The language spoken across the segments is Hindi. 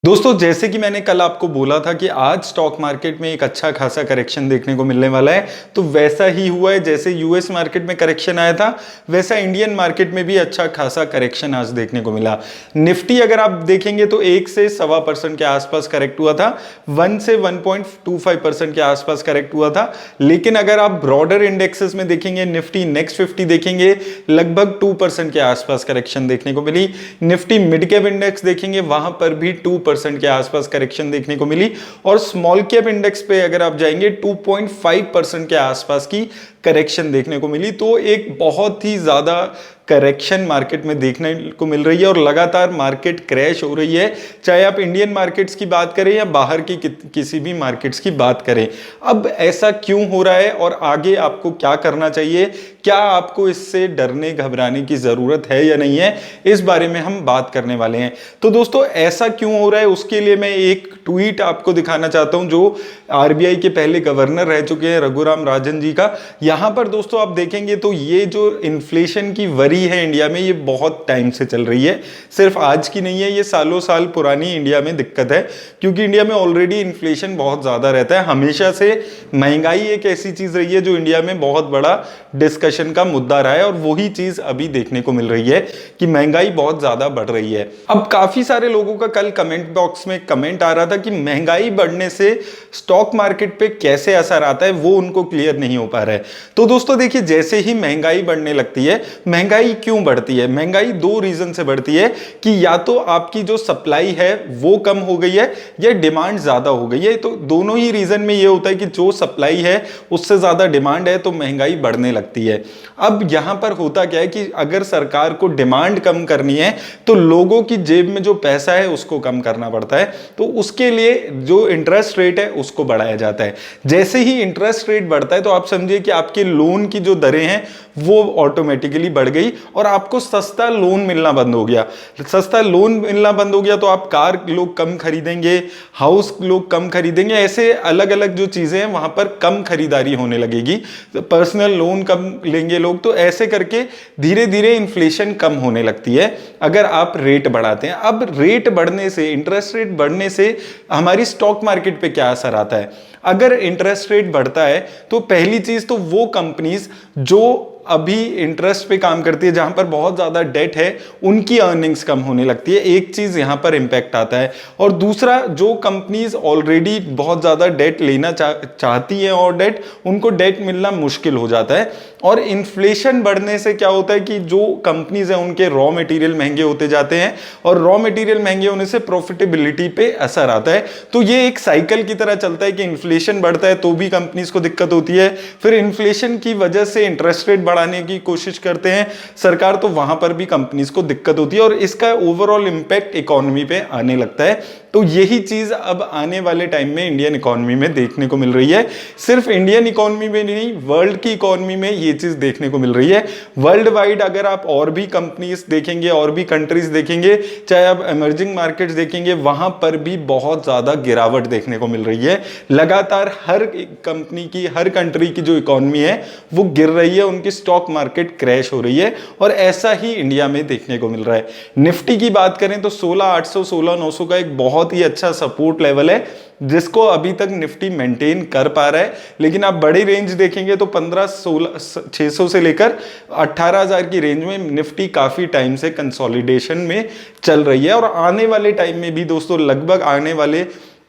दोस्तों जैसे कि मैंने कल आपको बोला था कि आज स्टॉक मार्केट में एक अच्छा खासा करेक्शन देखने को मिलने वाला है, तो वैसा ही हुआ है। जैसे यूएस मार्केट में करेक्शन आया था, वैसा इंडियन मार्केट में भी अच्छा खासा करेक्शन आज देखने को मिला। निफ्टी अगर आप देखेंगे तो 1 से 1.25% के आसपास करेक्ट हुआ था, 1 से 1.25% के आसपास करेक्ट हुआ था। लेकिन अगर आप ब्रॉडर इंडेक्सेस में देखेंगे, निफ्टी नेक्स्ट 50 देखेंगे, लगभग 2% के आसपास करेक्शन देखने को मिली। निफ्टी मिड कैप इंडेक्स देखेंगे, वहां पर भी 2% के आसपास करेक्शन देखने को मिली। और स्मॉल कैप इंडेक्स पे अगर आप जाएंगे 2.5% के आसपास की करेक्शन देखने को मिली। तो एक बहुत ही ज्यादा करेक्शन मार्केट में देखने को मिल रही है और लगातार मार्केट क्रैश हो रही है, चाहे आप इंडियन मार्केट्स की बात करें या बाहर की किसी भी मार्केट्स की बात करें। अब ऐसा क्यों हो रहा है और आगे आपको क्या करना चाहिए, क्या आपको इससे डरने घबराने की जरूरत है या नहीं है, इस बारे में हम बात करने वाले हैं। तो दोस्तों ऐसा क्यों हो रहा है उसके लिए मैं एक ट्वीट आपको दिखाना चाहता हूं जो आरबीआई के पहले गवर्नर रह चुके हैं रघुराम राजन जी का। यहां पर दोस्तों आप देखेंगे तो ये जो इन्फ्लेशन की वरी है इंडिया में, ये बहुत टाइम से चल रही है, सिर्फ आज की नहीं है, ये सालों साल पुरानी इंडिया में दिक्कत है। क्योंकि इंडिया में ऑलरेडी इन्फ्लेशन बहुत ज्यादा रहता है, हमेशा से महंगाई एक ऐसी चीज रही है जो इंडिया में बहुत बड़ा डिस्कशन का मुद्दा रहा है। और वही चीज अभी देखने को मिल रही है कि महंगाई बहुत ज्यादा बढ़ रही है। अब काफी सारे लोगों का कल कमेंट बॉक्स में कमेंट आ रहा था कि महंगाई बढ़ने से स्टॉक मार्केट पे कैसे असर आता है, वो उनको क्लियर नहीं हो पा रहा है। तो दोस्तों देखिए, जैसे ही महंगाई बढ़ने लगती है, महंगाई क्यों बढ़ती है? महंगाई दो रीजन से बढ़ती है कि या तो आपकी जो सप्लाई है वो कम हो गई है या डिमांड ज्यादा हो गई है। तो दोनों ही रीजन में ये होता है कि जो सप्लाई है उससे ज्यादा डिमांड है तो महंगाई बढ़ने लगती है। अब यहां पर होता क्या है कि अगर सरकार को डिमांड कम करनी है तो लोगों की जेब में जो पैसा है उसको कम करना पड़ता है। तो उसके लिए जो इंटरेस्ट रेट है उसको बढ़ाया जाता है। जैसे ही इंटरेस्ट रेट बढ़ता है तो आप समझिए कि आपके लोन की जो दरें हैं वो ऑटोमेटिकली बढ़ गई और आपको सस्ता लोन मिलना बंद हो गया। सस्ता लोन मिलना बंद हो गया तो आप कार लोग कम खरीदेंगे, हाउस लोग कम खरीदेंगे, ऐसे अलग अलग जो चीजें हैं वहां पर कम खरीदारी होने लगेगी। तो पर्सनल लोन कम लेंगे लोग, तो ऐसे करके धीरे धीरे इन्फ्लेशन कम होने लगती है अगर आप रेट बढ़ाते हैं। अब रेट बढ़ने से, इंटरेस्ट रेट बढ़ने से हमारी स्टॉक मार्केट पे क्या असर आता है? अगर इंटरेस्ट रेट बढ़ता है तो पहली चीज तो वो कंपनीज जो अभी इंटरेस्ट पे काम करती है, जहां पर बहुत ज्यादा डेट है, उनकी अर्निंग्स कम होने लगती है। एक चीज यहां पर इंपैक्ट आता है। और दूसरा, जो कंपनीज ऑलरेडी बहुत ज्यादा डेट लेना चाहती हैं और डेट, उनको डेट मिलना मुश्किल हो जाता है। और इन्फ्लेशन बढ़ने से क्या होता है कि जो कंपनीज हैं उनके रॉ मटेरियल महंगे होते जाते हैं और रॉ मटेरियल महंगे होने से प्रॉफिटेबिलिटी पे असर आता है। तो ये एक साइकिल की तरह चलता है कि इन्फ्लेशन बढ़ता है तो भी कंपनीज को दिक्कत होती है, फिर इन्फ्लेशन की वजह से इंटरेस्ट रेट बढ़ाने की कोशिश करते हैं सरकार, तो वहां पर भी कंपनीज को दिक्कत होती है और इसका ओवरऑल इंपैक्ट इकोनॉमी पे आने लगता है। तो यही चीज अब आने वाले टाइम में इंडियन इकोनॉमी में देखने को मिल रही है। सिर्फ इंडियन इकोनॉमी में नहीं, वर्ल्ड की इकोनॉमी में ये चीज देखने को मिल रही है। वर्ल्ड वाइड अगर आप और भी कंपनीज देखेंगे, और भी कंट्रीज देखेंगे, चाहे आप इमर्जिंग मार्केट्स देखेंगे, वहां पर भी बहुत ज्यादा गिरावट देखने को मिल रही है। लगातार हर कंपनी की, हर कंट्री की जो इकोनॉमी है वो गिर रही है, उनकी स्टॉक मार्केट क्रैश हो रही है। और ऐसा ही इंडिया में देखने को मिल रहा है। निफ्टी की बात करें तो 16,800 16,900 का एक बहुत ही अच्छा सपोर्ट लेवल है जिसको अभी तक निफ्टी मेंटेन कर पा रहा है। लेकिन आप बड़ी रेंज देखेंगे तो 15,600 से लेकर 18,000 की रेंज में निफ्टी काफी टाइम से कंसोलिडेशन में चल रही है। और आने वाले टाइम में भी दोस्तों, लगभग आने वाले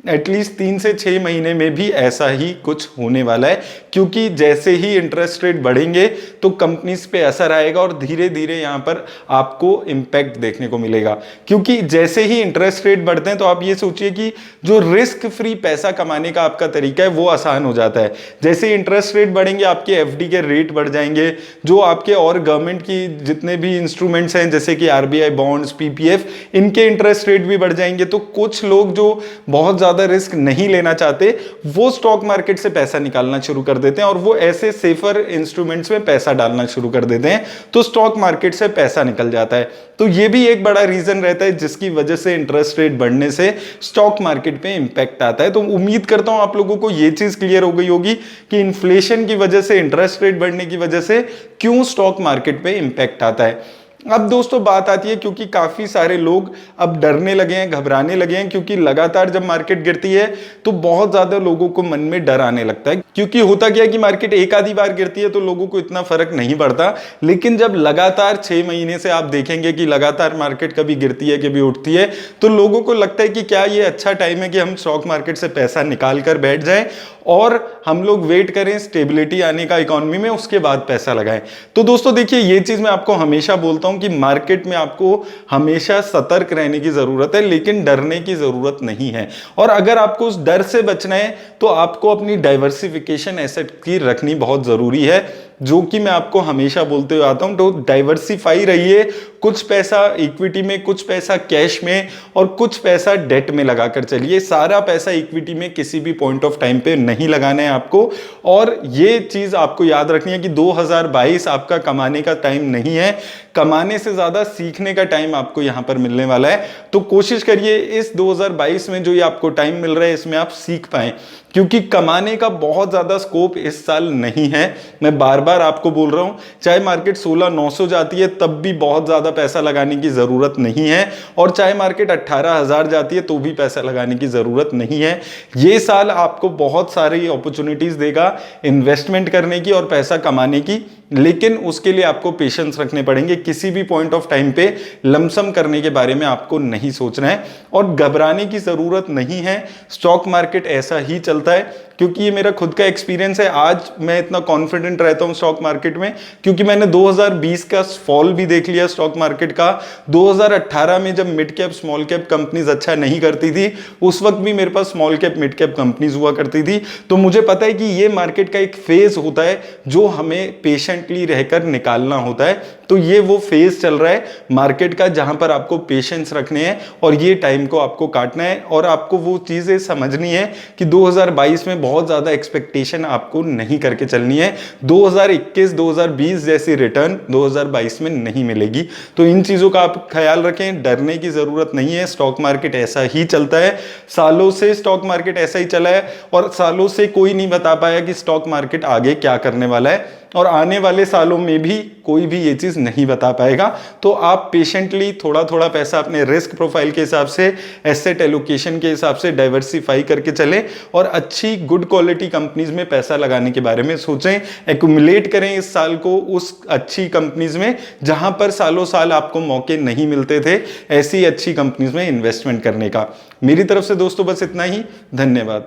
एटलीस्ट 3 से 6 महीने में भी ऐसा ही कुछ होने वाला है। क्योंकि जैसे ही इंटरेस्ट रेट बढ़ेंगे तो कंपनीज पे असर आएगा और धीरे धीरे यहां पर आपको इंपैक्ट देखने को मिलेगा। क्योंकि जैसे ही इंटरेस्ट रेट बढ़ते हैं तो आप ये सोचिए कि जो रिस्क फ्री पैसा कमाने का आपका तरीका है वो आसान हो जाता है। जैसे ही इंटरेस्ट रेट बढ़ेंगे आपके एफडी के रेट बढ़ जाएंगे, जो आपके और गवर्नमेंट की जितने भी इंस्ट्रूमेंट्स हैं जैसे कि आरबीआई बॉन्ड्स, पीपीएफ, इनके इंटरेस्ट रेट भी बढ़ जाएंगे। तो कुछ लोग जो बहुत ज्यादा रिस्क नहीं लेना चाहते वो स्टॉक मार्केट से पैसा निकालना शुरू कर देते हैं और वो ऐसे सेफर इंस्ट्रूमेंट्स में पैसा डालना शुरू कर देते हैं, तो स्टॉक मार्केट से पैसा निकल जाता है। तो ये भी एक बड़ा रीजन रहता है जिसकी वजह से इंटरेस्ट रेट बढ़ने से स्टॉक मार्केट पे इंपैक्ट आता है। तो उम्मीद करता हूं आप लोगों को ये चीज क्लियर हो गई होगी कि इन्फ्लेशन की वजह से, इंटरेस्ट रेट बढ़ने की वजह से क्यों स्टॉक मार्केट पे इंपैक्ट आता है। अब दोस्तों बात आती है, क्योंकि काफी सारे लोग अब डरने लगे हैं, घबराने लगे हैं, क्योंकि लगातार जब मार्केट गिरती है तो बहुत ज्यादा लोगों को मन में डर आने लगता है। क्योंकि होता क्या है कि मार्केट एक आधी बार गिरती है तो लोगों को इतना फर्क नहीं पड़ता, लेकिन जब लगातार 6 महीने से आप देखेंगे कि लगातार मार्केट कभी गिरती है कभी उठती है, तो लोगों को लगता है कि क्या ये अच्छा टाइम है कि हम स्टॉक मार्केट से पैसा निकाल कर बैठ जाएं और हम लोग वेट करें स्टेबिलिटी आने का इकोनॉमी में, उसके बाद पैसा लगाएं। तो दोस्तों देखिए, ये चीज मैं आपको हमेशा बोलता हूं कि मार्केट में आपको हमेशा सतर्क रहने की जरूरत है, लेकिन डरने की जरूरत नहीं है। और अगर आपको उस डर से बचना है तो आपको अपनी डाइवर्सिफिकेशन एसेट की रखनी बहुत जरूरी है, जो कि मैं आपको हमेशा बोलते हुए आता हूं। तो डाइवर्सिफाई रहिए, कुछ पैसा इक्विटी में, कुछ पैसा कैश में और कुछ पैसा डेट में लगाकर चलिए। सारा पैसा इक्विटी में किसी भी पॉइंट ऑफ टाइम पे नहीं लगाना है आपको। और ये चीज आपको याद रखनी है कि 2022 आपका कमाने का टाइम नहीं है, कमाने से ज्यादा सीखने का टाइम आपको यहां पर मिलने वाला है। तो कोशिश करिए इस 2022 में जो ये आपको टाइम मिल रहा है इसमें आप सीख पाएं, क्योंकि कमाने का बहुत ज्यादा स्कोप इस साल नहीं है। मैं बार बार आपको बोल रहा हूं, चाहे मार्केट 16,900 जाती है तब भी बहुत ज्यादा पैसा लगाने की जरूरत नहीं है, और चाहे मार्केट 18,000 जाती है तो भी पैसा लगाने की जरूरत नहीं है। ये साल आपको बहुत सारी अपॉर्चुनिटीज देगा इन्वेस्टमेंट करने की और पैसा कमाने की, लेकिन उसके लिए आपको पेशेंस रखने पड़ेंगे। किसी भी पॉइंट ऑफ टाइम पे लमसम करने के बारे में आपको नहीं सोचना है और घबराने की जरूरत नहीं है। स्टॉक मार्केट ऐसा ही चलता है, क्योंकि ये मेरा खुद का एक्सपीरियंस है। आज मैं इतना कॉन्फिडेंट रहता हूं स्टॉक मार्केट में क्योंकि मैंने 2020 का फॉल भी देख लिया स्टॉक मार्केट का। 2018 में जब mid cap small cap companies अच्छा नहीं करती थी, उस वक्त भी मेरे पास small cap mid cap companies हुआ करती थी। तो मुझे पता है कि ये मार्केट का एक फेज होता है जो हमें पेशेंटली रहकर निकालना होता है। तो ये वो फेज चल रहा है मार्केट का जहां पर आपको पेशेंस रखने हैं और ये टाइम को आपको काटना है, और आपको वो चीजें समझनी है कि 2022 में बहुत ज्यादा एक्सपेक्टेशन आपको नहीं करके चलनी है। 2021 2020 जैसी रिटर्न 2022 में नहीं मिलेगी। तो इन चीजों का आप ख्याल रखें, डरने की जरूरत नहीं है। स्टॉक मार्केट ऐसा ही चलता है, सालों से स्टॉक मार्केट ऐसा ही चला है और सालों से कोई नहीं बता पाया कि स्टॉक मार्केट आगे क्या करने वाला है, और आने वाले सालों में भी कोई भी ये चीज नहीं बता पाएगा। तो आप पेशेंटली थोड़ा थोड़ा पैसा अपने रिस्क प्रोफाइल के हिसाब से, एसेट एलोकेशन के हिसाब से डाइवर्सिफाई करके चलें और अच्छी गुड क्वालिटी कंपनीज में पैसा लगाने के बारे में सोचें। एक्यूमुलेट करें इस साल को उस अच्छी कंपनीज में जहां पर सालों साल आपको मौके नहीं मिलते थे ऐसी अच्छी कंपनीज में इन्वेस्टमेंट करने का। मेरी तरफ से दोस्तों बस इतना ही, धन्यवाद।